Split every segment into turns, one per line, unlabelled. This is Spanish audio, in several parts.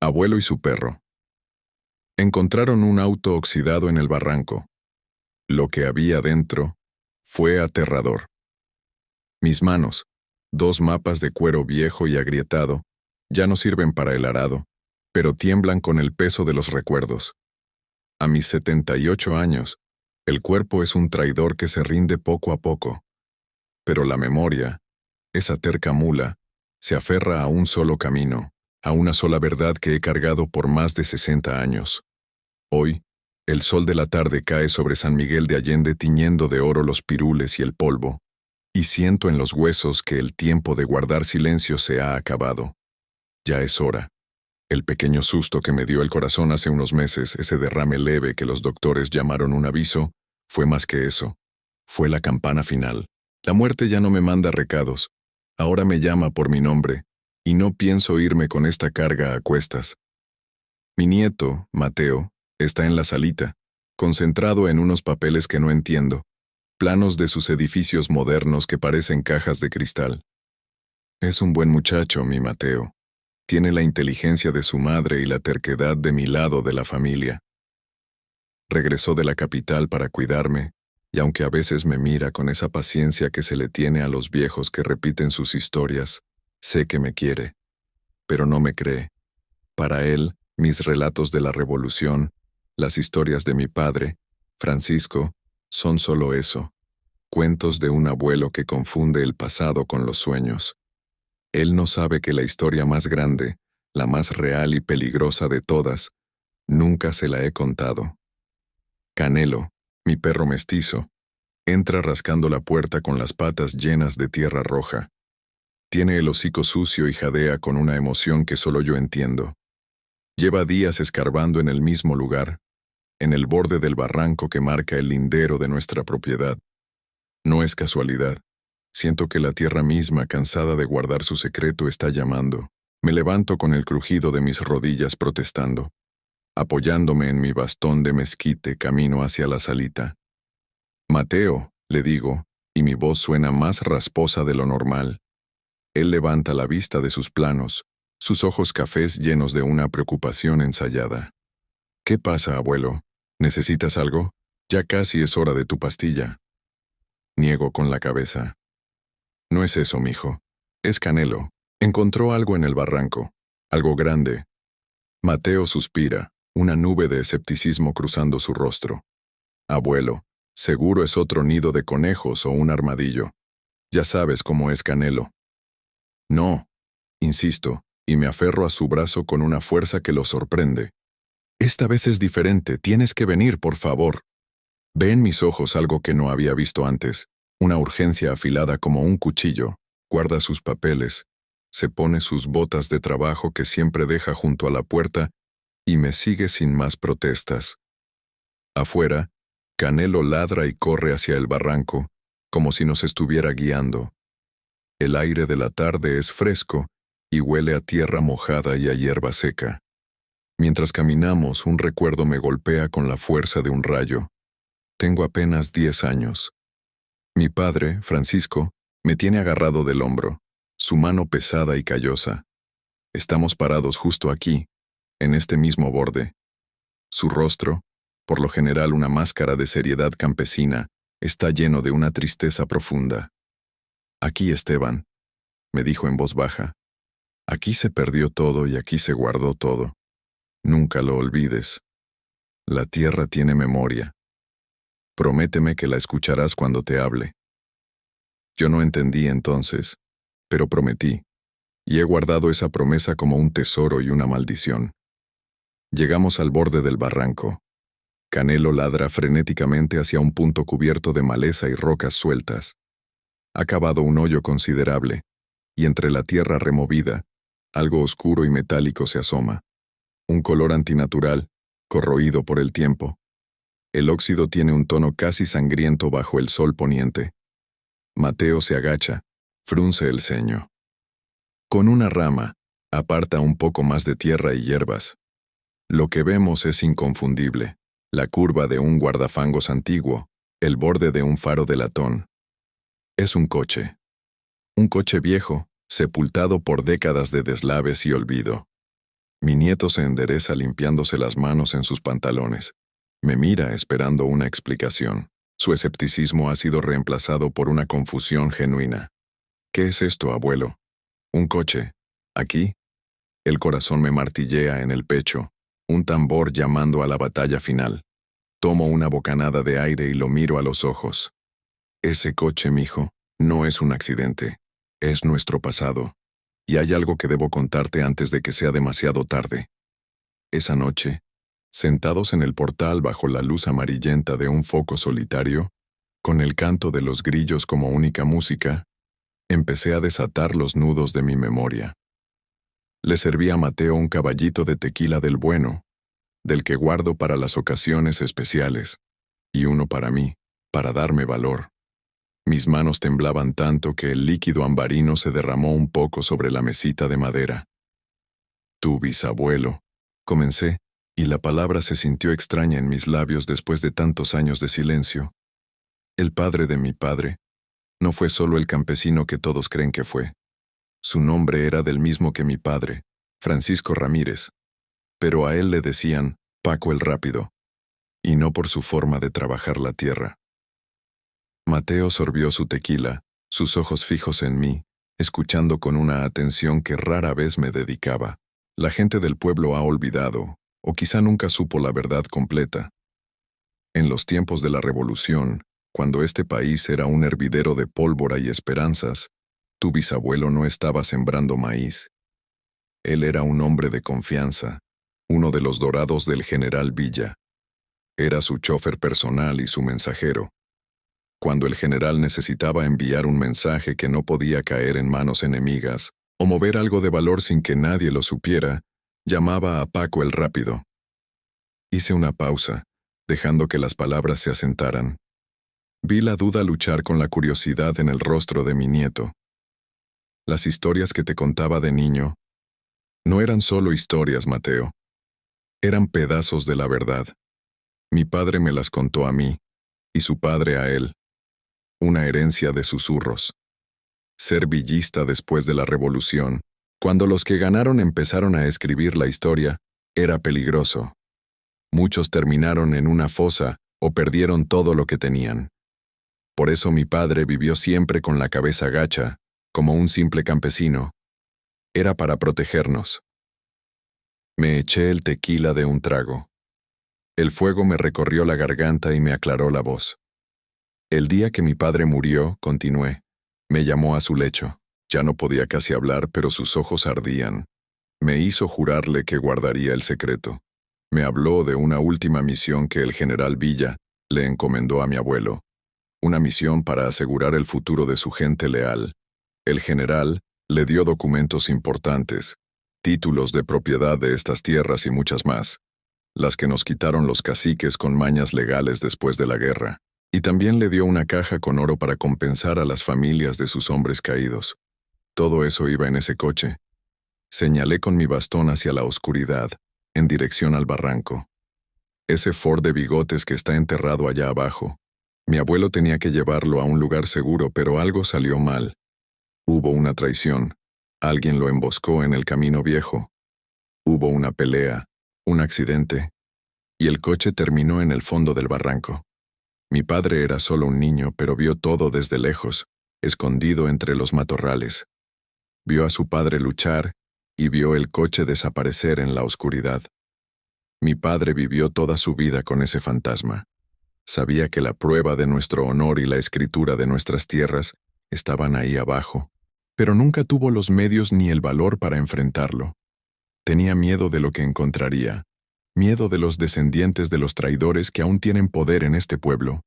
Abuelo y su perro. Encontraron un auto oxidado en el barranco. Lo que había dentro fue aterrador. Mis manos, 2 mapas de cuero viejo y agrietado, ya no sirven para el arado, pero tiemblan con el peso de los recuerdos. A mis 78 años, el cuerpo es un traidor que se rinde poco a poco. Pero la memoria, esa terca mula, se aferra a un solo camino, a una sola verdad que he cargado por más de 60 años. Hoy, el sol de la tarde cae sobre San Miguel de Allende tiñendo de oro los pirules y el polvo, y siento en los huesos que el tiempo de guardar silencio se ha acabado. Ya es hora. El pequeño susto que me dio el corazón hace unos meses, ese derrame leve que los doctores llamaron un aviso, fue más que eso. Fue la campana final. La muerte ya no me manda recados. Ahora me llama por mi nombre, y no pienso irme con esta carga a cuestas. Mi nieto, Mateo, está en la salita, concentrado en unos papeles que no entiendo, planos de sus edificios modernos que parecen cajas de cristal. Es un buen muchacho, mi Mateo. Tiene la inteligencia de su madre y la terquedad de mi lado de la familia. Regresó de la capital para cuidarme, y aunque a veces me mira con esa paciencia que se le tiene a los viejos que repiten sus historias, sé que me quiere, pero no me cree. Para él, mis relatos de la revolución, las historias de mi padre, Francisco, son solo eso, cuentos de un abuelo que confunde el pasado con los sueños. Él no sabe que la historia más grande, la más real y peligrosa de todas, nunca se la he contado. Canelo, mi perro mestizo, entra rascando la puerta con las patas llenas de tierra roja. Tiene el hocico sucio y jadea con una emoción que solo yo entiendo. Lleva días escarbando en el mismo lugar, en el borde del barranco que marca el lindero de nuestra propiedad. No es casualidad. Siento que la tierra misma, cansada de guardar su secreto, está llamando. Me levanto con el crujido de mis rodillas protestando. Apoyándome en mi bastón de mezquite, camino hacia la salita. Mateo, le digo, y mi voz suena más rasposa de lo normal. Él levanta la vista de sus planos, sus ojos cafés llenos de una preocupación ensayada. ¿Qué pasa, abuelo? ¿Necesitas algo? Ya casi es hora de tu pastilla. Niego con la cabeza. No es eso, mijo. Es Canelo. Encontró algo en el barranco. Algo grande. Mateo suspira, una nube de escepticismo cruzando su rostro. Abuelo, seguro es otro nido de conejos o un armadillo. Ya sabes cómo es Canelo. No, insisto, y me aferro a su brazo con una fuerza que lo sorprende. Esta vez es diferente, tienes que venir, por favor. Ve en mis ojos algo que no había visto antes, una urgencia afilada como un cuchillo. Guarda sus papeles, se pone sus botas de trabajo que siempre deja junto a la puerta y me sigue sin más protestas. Afuera, Canelo ladra y corre hacia el barranco, como si nos estuviera guiando. El aire de la tarde es fresco y huele a tierra mojada y a hierba seca. Mientras caminamos, un recuerdo me golpea con la fuerza de un rayo. Tengo apenas 10 años. Mi padre, Francisco, me tiene agarrado del hombro, su mano pesada y callosa. Estamos parados justo aquí, en este mismo borde. Su rostro, por lo general una máscara de seriedad campesina, está lleno de una tristeza profunda. Aquí, Esteban, me dijo en voz baja. Aquí se perdió todo y aquí se guardó todo. Nunca lo olvides. La tierra tiene memoria. Prométeme que la escucharás cuando te hable. Yo no entendí entonces, pero prometí, y he guardado esa promesa como un tesoro y una maldición. Llegamos al borde del barranco. Canelo ladra frenéticamente hacia un punto cubierto de maleza y rocas sueltas. Ha cavado un hoyo considerable, y entre la tierra removida, algo oscuro y metálico se asoma. Un color antinatural, corroído por el tiempo. El óxido tiene un tono casi sangriento bajo el sol poniente. Mateo se agacha, frunce el ceño. Con una rama, aparta un poco más de tierra y hierbas. Lo que vemos es inconfundible. La curva de un guardafangos antiguo, el borde de un faro de latón. Es un coche. Un coche viejo, sepultado por décadas de deslaves y olvido. Mi nieto se endereza limpiándose las manos en sus pantalones. Me mira esperando una explicación. Su escepticismo ha sido reemplazado por una confusión genuina. ¿Qué es esto, abuelo? ¿Un coche? ¿Aquí? El corazón me martillea en el pecho, un tambor llamando a la batalla final. Tomo una bocanada de aire y lo miro a los ojos. Ese coche, mijo, no es un accidente. Es nuestro pasado. Y hay algo que debo contarte antes de que sea demasiado tarde. Esa noche, sentados en el portal bajo la luz amarillenta de un foco solitario, con el canto de los grillos como única música, empecé a desatar los nudos de mi memoria. Le serví a Mateo un caballito de tequila del bueno, del que guardo para las ocasiones especiales, y uno para mí, para darme valor. Mis manos temblaban tanto que el líquido ambarino se derramó un poco sobre la mesita de madera. Tu bisabuelo, comencé, y la palabra se sintió extraña en mis labios después de tantos años de silencio. El padre de mi padre no fue solo el campesino que todos creen que fue. Su nombre era del mismo que mi padre, Francisco Ramírez, pero a él le decían Paco el Rápido, y no por su forma de trabajar la tierra. Mateo sorbió su tequila, sus ojos fijos en mí, escuchando con una atención que rara vez me dedicaba. La gente del pueblo ha olvidado, o quizá nunca supo la verdad completa. En los tiempos de la Revolución, cuando este país era un hervidero de pólvora y esperanzas, tu bisabuelo no estaba sembrando maíz. Él era un hombre de confianza, uno de los dorados del general Villa. Era su chofer personal y su mensajero. Cuando el general necesitaba enviar un mensaje que no podía caer en manos enemigas, o mover algo de valor sin que nadie lo supiera, llamaba a Paco el Rápido. Hice una pausa, dejando que las palabras se asentaran. Vi la duda luchar con la curiosidad en el rostro de mi nieto. Las historias que te contaba de niño no eran solo historias, Mateo. Eran pedazos de la verdad. Mi padre me las contó a mí, y su padre a él. Una herencia de susurros. Ser villista después de la Revolución, cuando los que ganaron empezaron a escribir la historia, era peligroso. Muchos terminaron en una fosa o perdieron todo lo que tenían. Por eso mi padre vivió siempre con la cabeza gacha, como un simple campesino. Era para protegernos. Me eché el tequila de un trago. El fuego me recorrió la garganta y me aclaró la voz. El día que mi padre murió, continué, me llamó a su lecho. Ya no podía casi hablar, pero sus ojos ardían. Me hizo jurarle que guardaría el secreto. Me habló de una última misión que el general Villa le encomendó a mi abuelo. Una misión para asegurar el futuro de su gente leal. El general le dio documentos importantes, títulos de propiedad de estas tierras y muchas más, las que nos quitaron los caciques con mañas legales después de la guerra. Y también le dio una caja con oro para compensar a las familias de sus hombres caídos. Todo eso iba en ese coche. Señalé con mi bastón hacia la oscuridad, en dirección al barranco. Ese Ford de bigotes que está enterrado allá abajo. Mi abuelo tenía que llevarlo a un lugar seguro, pero algo salió mal. Hubo una traición. Alguien lo emboscó en el camino viejo. Hubo una pelea, un accidente, y el coche terminó en el fondo del barranco. Mi padre era solo un niño, pero vio todo desde lejos, escondido entre los matorrales. Vio a su padre luchar y vio el coche desaparecer en la oscuridad. Mi padre vivió toda su vida con ese fantasma. Sabía que la prueba de nuestro honor y la escritura de nuestras tierras estaban ahí abajo, pero nunca tuvo los medios ni el valor para enfrentarlo. Tenía miedo de lo que encontraría. Miedo de los descendientes de los traidores que aún tienen poder en este pueblo.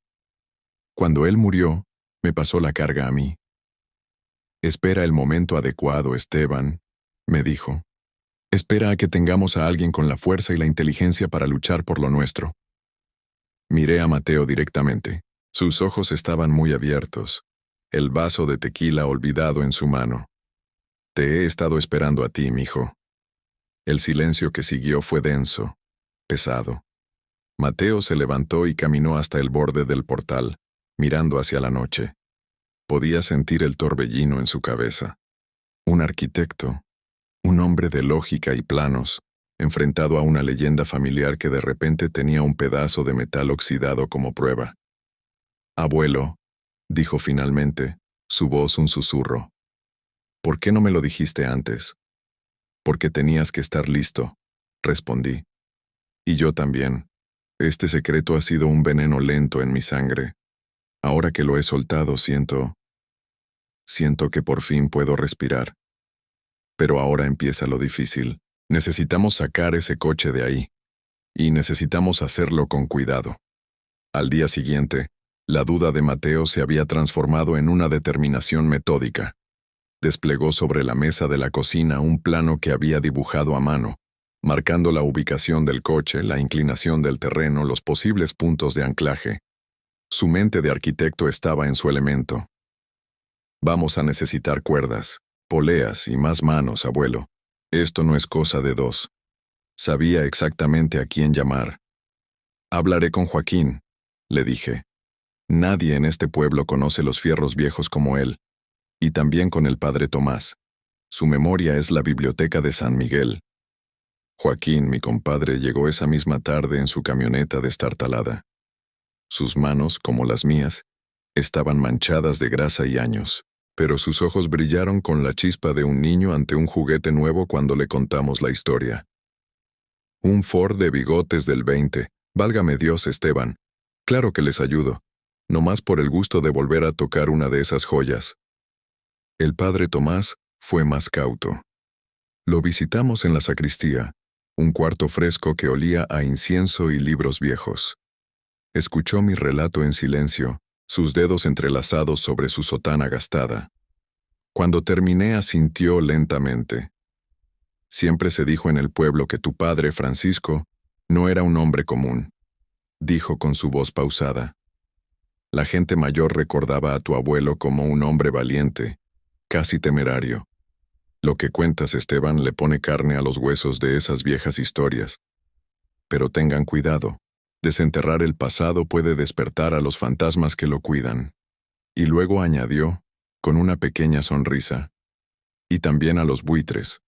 Cuando él murió, me pasó la carga a mí. Espera el momento adecuado, Esteban, me dijo. Espera a que tengamos a alguien con la fuerza y la inteligencia para luchar por lo nuestro. Miré a Mateo directamente. Sus ojos estaban muy abiertos, el vaso de tequila olvidado en su mano. Te he estado esperando a ti, mijo. El silencio que siguió fue denso, pesado. Mateo se levantó y caminó hasta el borde del portal, mirando hacia la noche. Podía sentir el torbellino en su cabeza. Un arquitecto, un hombre de lógica y planos, enfrentado a una leyenda familiar que de repente tenía un pedazo de metal oxidado como prueba. «Abuelo», dijo finalmente, su voz un susurro. «¿Por qué no me lo dijiste antes?» «Porque tenías que estar listo», respondí. «Y yo también. Este secreto ha sido un veneno lento en mi sangre. Ahora que lo he soltado, siento que por fin puedo respirar. Pero ahora empieza lo difícil. Necesitamos sacar ese coche de ahí. Y necesitamos hacerlo con cuidado». Al día siguiente, la duda de Mateo se había transformado en una determinación metódica. Desplegó sobre la mesa de la cocina un plano que había dibujado a mano, marcando la ubicación del coche, la inclinación del terreno, los posibles puntos de anclaje. Su mente de arquitecto estaba en su elemento. «Vamos a necesitar cuerdas, poleas y más manos, abuelo. Esto no es cosa de dos». Sabía exactamente a quién llamar. «Hablaré con Joaquín», le dije. «Nadie en este pueblo conoce los fierros viejos como él. Y también con el padre Tomás. Su memoria es la biblioteca de San Miguel». Joaquín, mi compadre, llegó esa misma tarde en su camioneta destartalada. Sus manos, como las mías, estaban manchadas de grasa y años, pero sus ojos brillaron con la chispa de un niño ante un juguete nuevo cuando le contamos la historia. «Un Ford de bigotes del 20, válgame Dios, Esteban. Claro que les ayudo, nomás por el gusto de volver a tocar una de esas joyas». El padre Tomás fue más cauto. Lo visitamos en la sacristía, un cuarto fresco que olía a incienso y libros viejos. Escuchó mi relato en silencio, sus dedos entrelazados sobre su sotana gastada. Cuando terminé, asintió lentamente. «Siempre se dijo en el pueblo que tu padre, Francisco, no era un hombre común», dijo con su voz pausada. «La gente mayor recordaba a tu abuelo como un hombre valiente, casi temerario. Lo que cuentas, Esteban, le pone carne a los huesos de esas viejas historias. Pero tengan cuidado. Desenterrar el pasado puede despertar a los fantasmas que lo cuidan». Y luego añadió, con una pequeña sonrisa, «y también a los buitres.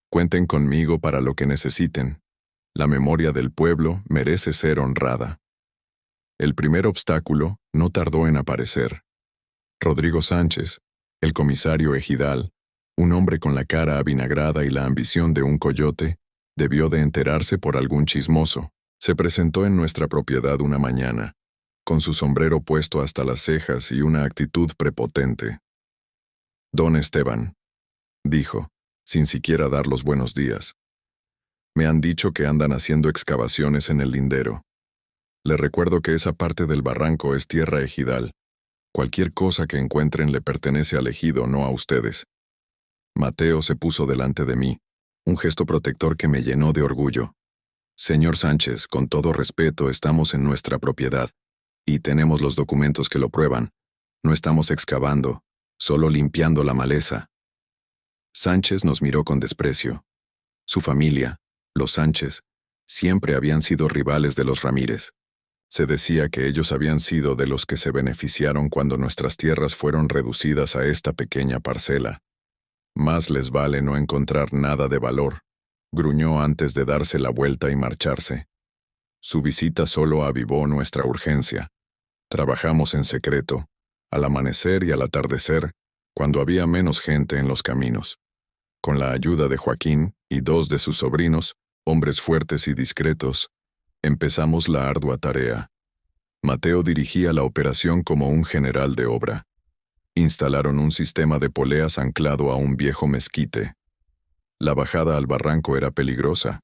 Cuenten conmigo para lo que necesiten. La memoria del pueblo merece ser honrada». El primer obstáculo no tardó en aparecer. Rodrigo Sánchez, el comisario ejidal, un hombre con la cara avinagrada y la ambición de un coyote, debió de enterarse por algún chismoso. Se presentó en nuestra propiedad una mañana, con su sombrero puesto hasta las cejas y una actitud prepotente. «Don Esteban», dijo, sin siquiera dar los buenos días. «Me han dicho que andan haciendo excavaciones en el lindero. Le recuerdo que esa parte del barranco es tierra ejidal. Cualquier cosa que encuentren le pertenece al ejido, no a ustedes». Mateo se puso delante de mí, un gesto protector que me llenó de orgullo. «Señor Sánchez, con todo respeto, estamos en nuestra propiedad, y tenemos los documentos que lo prueban. No estamos excavando, solo limpiando la maleza». Sánchez nos miró con desprecio. Su familia, los Sánchez, siempre habían sido rivales de los Ramírez. Se decía que ellos habían sido de los que se beneficiaron cuando nuestras tierras fueron reducidas a esta pequeña parcela. «Más les vale no encontrar nada de valor», gruñó antes de darse la vuelta y marcharse. Su visita solo avivó nuestra urgencia. Trabajamos en secreto, al amanecer y al atardecer, cuando había menos gente en los caminos. Con la ayuda de Joaquín y dos de sus sobrinos, hombres fuertes y discretos, empezamos la ardua tarea. Mateo dirigía la operación como un general de obra. Instalaron un sistema de poleas anclado a un viejo mezquite. La bajada al barranco era peligrosa,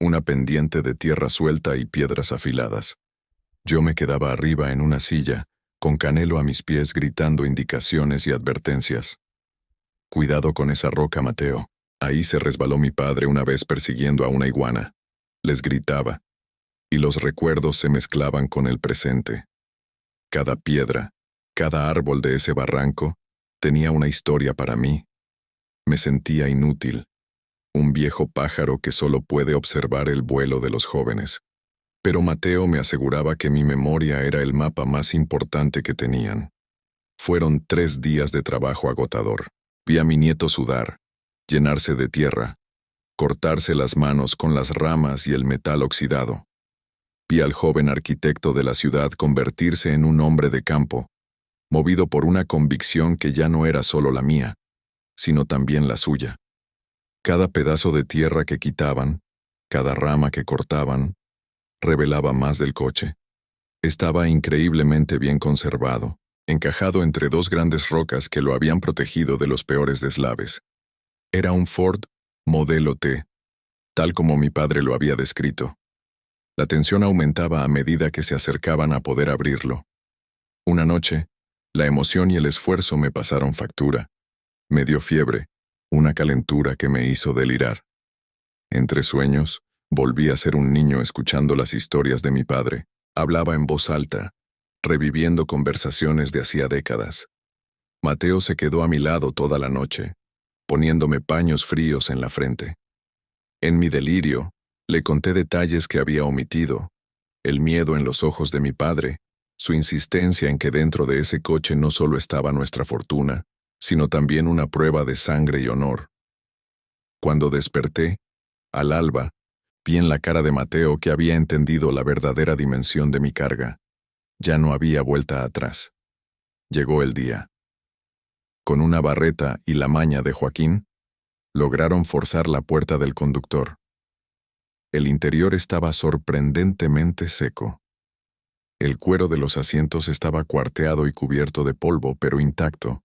una pendiente de tierra suelta y piedras afiladas. Yo me quedaba arriba en una silla, con Canelo a mis pies gritando indicaciones y advertencias. «Cuidado con esa roca, Mateo. Ahí se resbaló mi padre una vez persiguiendo a una iguana», les gritaba, y los recuerdos se mezclaban con el presente. Cada piedra, cada árbol de ese barranco, tenía una historia para mí. Me sentía inútil, un viejo pájaro que solo puede observar el vuelo de los jóvenes. Pero Mateo me aseguraba que mi memoria era el mapa más importante que tenían. Fueron 3 días de trabajo agotador. Vi a mi nieto sudar, llenarse de tierra, cortarse las manos con las ramas y el metal oxidado. Vi al joven arquitecto de la ciudad convertirse en un hombre de campo, movido por una convicción que ya no era solo la mía, sino también la suya. Cada pedazo de tierra que quitaban, cada rama que cortaban, revelaba más del coche. Estaba increíblemente bien conservado, encajado entre dos grandes rocas que lo habían protegido de los peores deslaves. Era un Ford modelo T, tal como mi padre lo había descrito. La tensión aumentaba a medida que se acercaban a poder abrirlo. Una noche, la emoción y el esfuerzo me pasaron factura. Me dio fiebre, una calentura que me hizo delirar. Entre sueños, volví a ser un niño escuchando las historias de mi padre. Hablaba en voz alta, reviviendo conversaciones de hacía décadas. Mateo se quedó a mi lado toda la noche, poniéndome paños fríos en la frente. En mi delirio, le conté detalles que había omitido, el miedo en los ojos de mi padre, su insistencia en que dentro de ese coche no solo estaba nuestra fortuna, sino también una prueba de sangre y honor. Cuando desperté, al alba, vi en la cara de Mateo que había entendido la verdadera dimensión de mi carga. Ya no había vuelta atrás. Llegó el día. Con una barreta y la maña de Joaquín, lograron forzar la puerta del conductor. El interior estaba sorprendentemente seco. El cuero de los asientos estaba cuarteado y cubierto de polvo, pero intacto.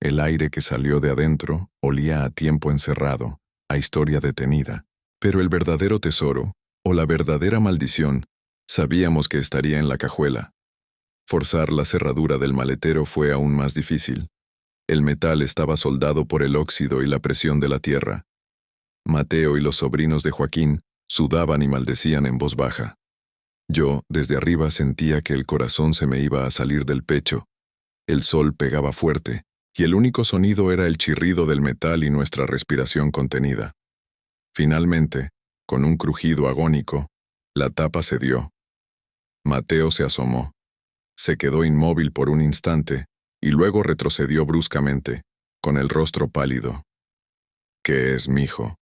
El aire que salió de adentro olía a tiempo encerrado, a historia detenida. Pero el verdadero tesoro, o la verdadera maldición, sabíamos que estaría en la cajuela. Forzar la cerradura del maletero fue aún más difícil. El metal estaba soldado por el óxido y la presión de la tierra. Mateo y los sobrinos de Joaquín sudaban y maldecían en voz baja. Yo, desde arriba, sentía que el corazón se me iba a salir del pecho. El sol pegaba fuerte, y el único sonido era el chirrido del metal y nuestra respiración contenida. Finalmente, con un crujido agónico, la tapa cedió. Mateo se asomó. Se quedó inmóvil por un instante y luego retrocedió bruscamente, con el rostro pálido. «¿Qué es, mijo?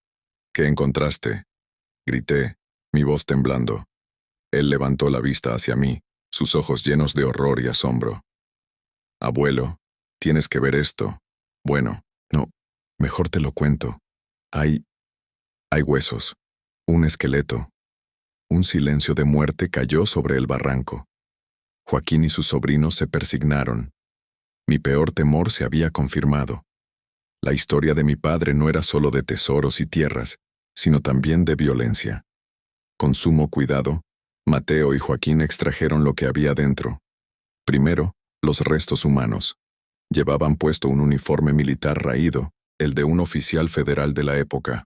¿Qué encontraste?», grité, mi voz temblando. Él levantó la vista hacia mí, sus ojos llenos de horror y asombro. «Abuelo, tienes que ver esto. Bueno, no, mejor te lo cuento. Hay huesos, un esqueleto». Un silencio de muerte cayó sobre el barranco. Joaquín y sus sobrinos se persignaron. Mi peor temor se había confirmado. La historia de mi padre no era solo de tesoros y tierras, sino también de violencia. Con sumo cuidado, Mateo y Joaquín extrajeron lo que había dentro. Primero, los restos humanos. Llevaban puesto un uniforme militar raído, el de un oficial federal de la época.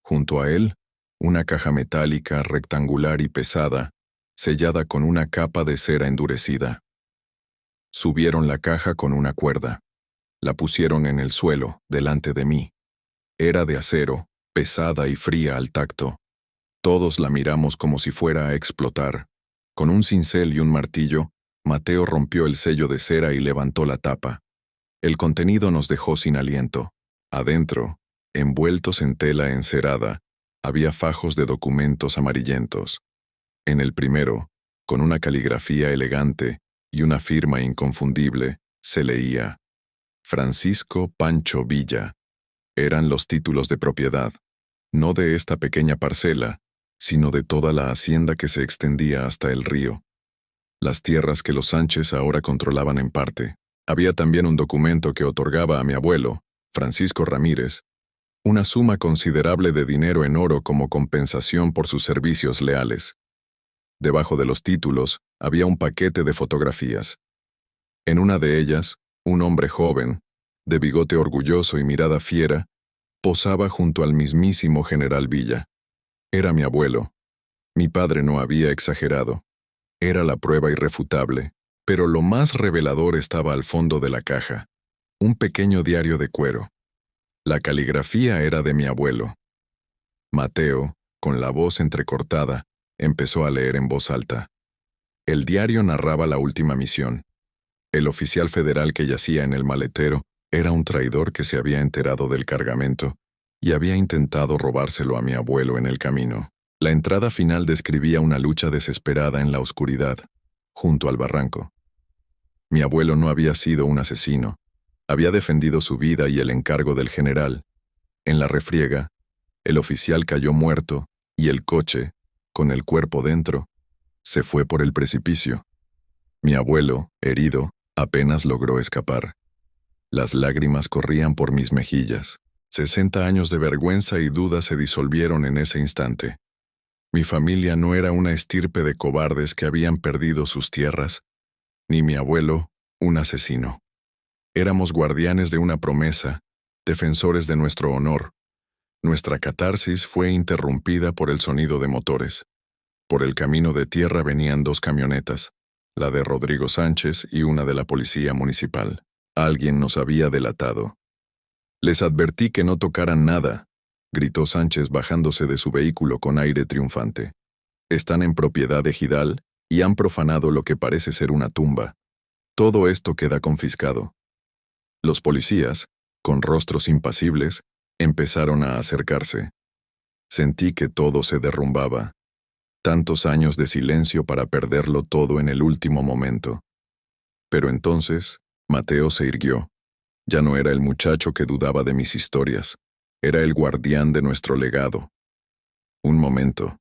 Junto a él, una caja metálica rectangular y pesada, sellada con una capa de cera endurecida. Subieron la caja con una cuerda. La pusieron en el suelo, delante de mí. Era de acero, pesada y fría al tacto. Todos la miramos como si fuera a explotar. Con un cincel y un martillo, Mateo rompió el sello de cera y levantó la tapa. El contenido nos dejó sin aliento. Adentro, envueltos en tela encerada, había fajos de documentos amarillentos. En el primero, con una caligrafía elegante y una firma inconfundible, se leía: Francisco Pancho Villa. Eran los títulos de propiedad, no de esta pequeña parcela, sino de toda la hacienda que se extendía hasta el río. Las tierras que los Sánchez ahora controlaban en parte. Había también un documento que otorgaba a mi abuelo, Francisco Ramírez, una suma considerable de dinero en oro como compensación por sus servicios leales. Debajo de los títulos había un paquete de fotografías. En una de ellas, un hombre joven, de bigote orgulloso y mirada fiera, posaba junto al mismísimo general Villa. Era mi abuelo. Mi padre no había exagerado. Era la prueba irrefutable, pero lo más revelador estaba al fondo de la caja. Un pequeño diario de cuero. La caligrafía era de mi abuelo. Mateo, con la voz entrecortada, empezó a leer en voz alta. El diario narraba la última misión. El oficial federal que yacía en el maletero era un traidor que se había enterado del cargamento y había intentado robárselo a mi abuelo en el camino. La entrada final describía una lucha desesperada en la oscuridad, junto al barranco. Mi abuelo no había sido un asesino, había defendido su vida y el encargo del general. En la refriega, el oficial cayó muerto y el coche, con el cuerpo dentro, se fue por el precipicio. Mi abuelo, herido, apenas logró escapar. Las lágrimas corrían por mis mejillas. 60 años de vergüenza y duda se disolvieron en ese instante. Mi familia no era una estirpe de cobardes que habían perdido sus tierras, ni mi abuelo, un asesino. Éramos guardianes de una promesa, defensores de nuestro honor. Nuestra catarsis fue interrumpida por el sonido de motores. Por el camino de tierra venían 2 camionetas, la de Rodrigo Sánchez y una de la policía municipal. Alguien nos había delatado. «Les advertí que no tocaran nada», gritó Sánchez bajándose de su vehículo con aire triunfante. «Están en propiedad de Ejidal y han profanado lo que parece ser una tumba. Todo esto queda confiscado». Los policías, con rostros impasibles, empezaron a acercarse. Sentí que todo se derrumbaba. Tantos años de silencio para perderlo todo en el último momento. Pero entonces, Mateo se irguió. Ya no era el muchacho que dudaba de mis historias, era el guardián de nuestro legado. «Un momento»,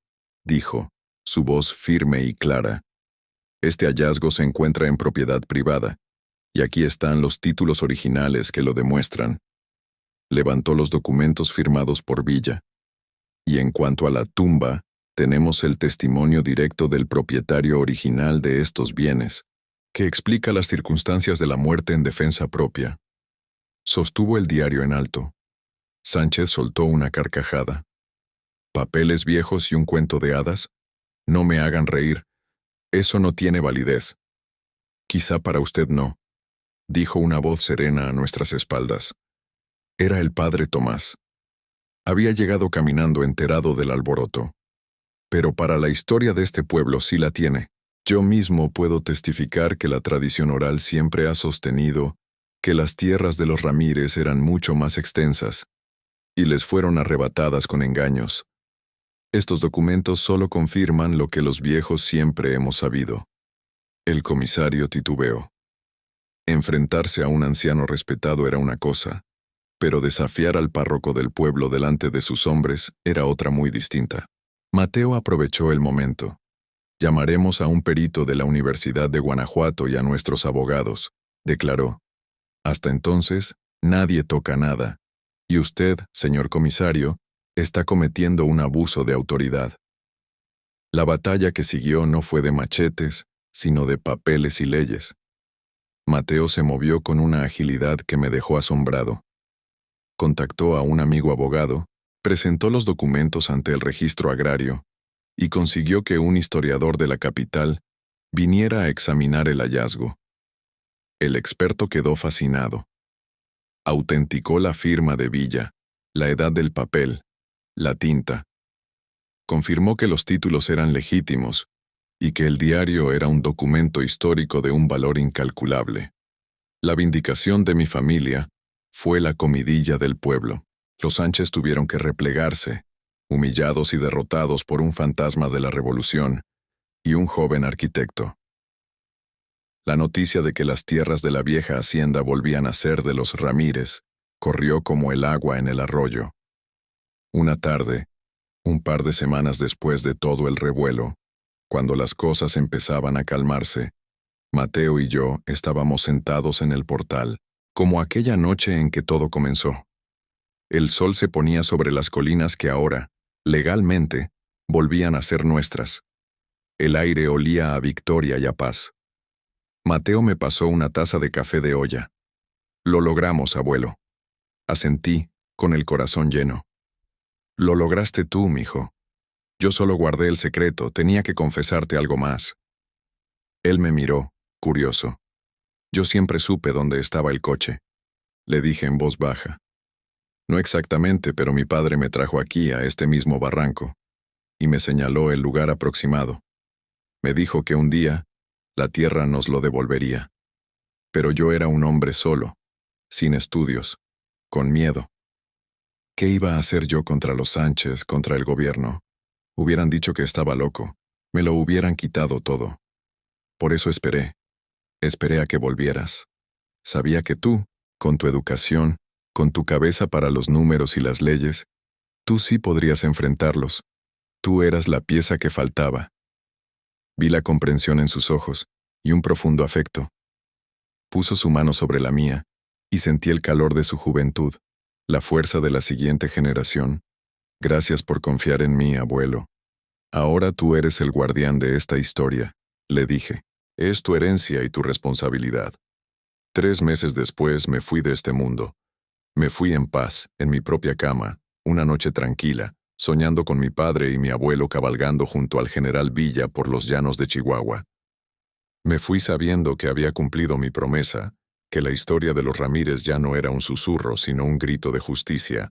dijo, su voz firme y clara. «Este hallazgo se encuentra en propiedad privada, y aquí están los títulos originales que lo demuestran». Levantó los documentos firmados por Villa. «Y en cuanto a la tumba, tenemos el testimonio directo del propietario original de estos bienes, que explica las circunstancias de la muerte en defensa propia». Sostuvo el diario en alto. Sánchez soltó una carcajada. «¿Papeles viejos y un cuento de hadas? No me hagan reír. Eso no tiene validez». «Quizá para usted no», dijo una voz serena a nuestras espaldas. Era el padre Tomás. Había llegado caminando enterado del alboroto. «Pero para la historia de este pueblo sí la tiene. Yo mismo puedo testificar que la tradición oral siempre ha sostenido que las tierras de los Ramírez eran mucho más extensas, y les fueron arrebatadas con engaños. Estos documentos solo confirman lo que los viejos siempre hemos sabido». El comisario titubeó. Enfrentarse a un anciano respetado era una cosa, pero desafiar al párroco del pueblo delante de sus hombres era otra muy distinta. Mateo aprovechó el momento. «Llamaremos a un perito de la Universidad de Guanajuato y a nuestros abogados», declaró. «Hasta entonces, nadie toca nada, y usted, señor comisario, está cometiendo un abuso de autoridad». La batalla que siguió no fue de machetes, sino de papeles y leyes. Mateo se movió con una agilidad que me dejó asombrado. Contactó a un amigo abogado, presentó los documentos ante el registro agrario y consiguió que un historiador de la capital viniera a examinar el hallazgo. El experto quedó fascinado. Autenticó la firma de Villa, la edad del papel, la tinta. Confirmó que los títulos eran legítimos y que el diario era un documento histórico de un valor incalculable. La vindicación de mi familia fue la comidilla del pueblo. Los Sánchez tuvieron que replegarse, humillados y derrotados por un fantasma de la revolución y un joven arquitecto. La noticia de que las tierras de la vieja hacienda volvían a ser de los Ramírez corrió como el agua en el arroyo. Una tarde, un par de semanas después de todo el revuelo, cuando las cosas empezaban a calmarse, Mateo y yo estábamos sentados en el portal, como aquella noche en que todo comenzó. El sol se ponía sobre las colinas que ahora, legalmente, volvían a ser nuestras. El aire olía a victoria y a paz. Mateo me pasó una taza de café de olla. «Lo logramos, abuelo». Asentí, con el corazón lleno. «Lo lograste tú, mijo. Yo solo guardé el secreto, tenía que confesarte algo más». Él me miró, curioso. «Yo siempre supe dónde estaba el coche», le dije en voz baja. «No exactamente, pero mi padre me trajo aquí, a este mismo barranco», y me señaló el lugar aproximado. Me dijo que un día la tierra nos lo devolvería. Pero yo era un hombre solo, sin estudios, con miedo. ¿Qué iba a hacer yo contra los Sánchez, contra el gobierno? Hubieran dicho que estaba loco, me lo hubieran quitado todo. Por eso esperé a que volvieras. Sabía que tú, con tu educación, con tu cabeza para los números y las leyes, tú sí podrías enfrentarlos. Tú eras la pieza que faltaba. Vi la comprensión en sus ojos y un profundo afecto. Puso su mano sobre la mía y sentí el calor de su juventud, la fuerza de la siguiente generación. Gracias por confiar en mí, abuelo. Ahora tú eres el guardián de esta historia, le dije. Es tu herencia y tu responsabilidad. 3 meses después me fui de este mundo. Me fui en paz, en mi propia cama, una noche tranquila, soñando con mi padre y mi abuelo cabalgando junto al general Villa por los llanos de Chihuahua. Me fui sabiendo que había cumplido mi promesa, que la historia de los Ramírez ya no era un susurro, sino un grito de justicia.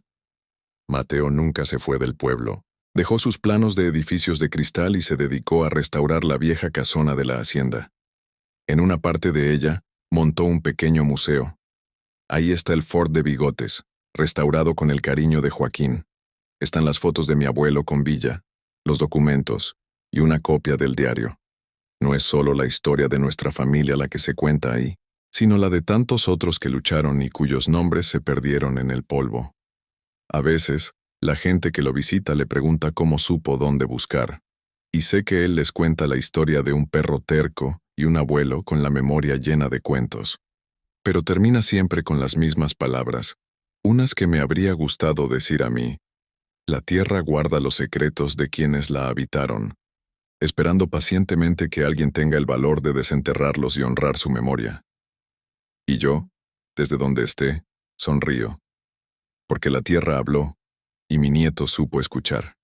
Mateo nunca se fue del pueblo. Dejó sus planos de edificios de cristal y se dedicó a restaurar la vieja casona de la hacienda. En una parte de ella, montó un pequeño museo. Ahí está el Fort de Bigotes, restaurado con el cariño de Joaquín. Están las fotos de mi abuelo con Villa, los documentos y una copia del diario. No es solo la historia de nuestra familia la que se cuenta ahí, sino la de tantos otros que lucharon y cuyos nombres se perdieron en el polvo. A veces, la gente que lo visita le pregunta cómo supo dónde buscar, y sé que él les cuenta la historia de un perro terco y un abuelo con la memoria llena de cuentos. Pero termina siempre con las mismas palabras, unas que me habría gustado decir a mí. La tierra guarda los secretos de quienes la habitaron, esperando pacientemente que alguien tenga el valor de desenterrarlos y honrar su memoria. Y yo, desde donde esté, sonrío, porque la tierra habló, y mi nieto supo escuchar.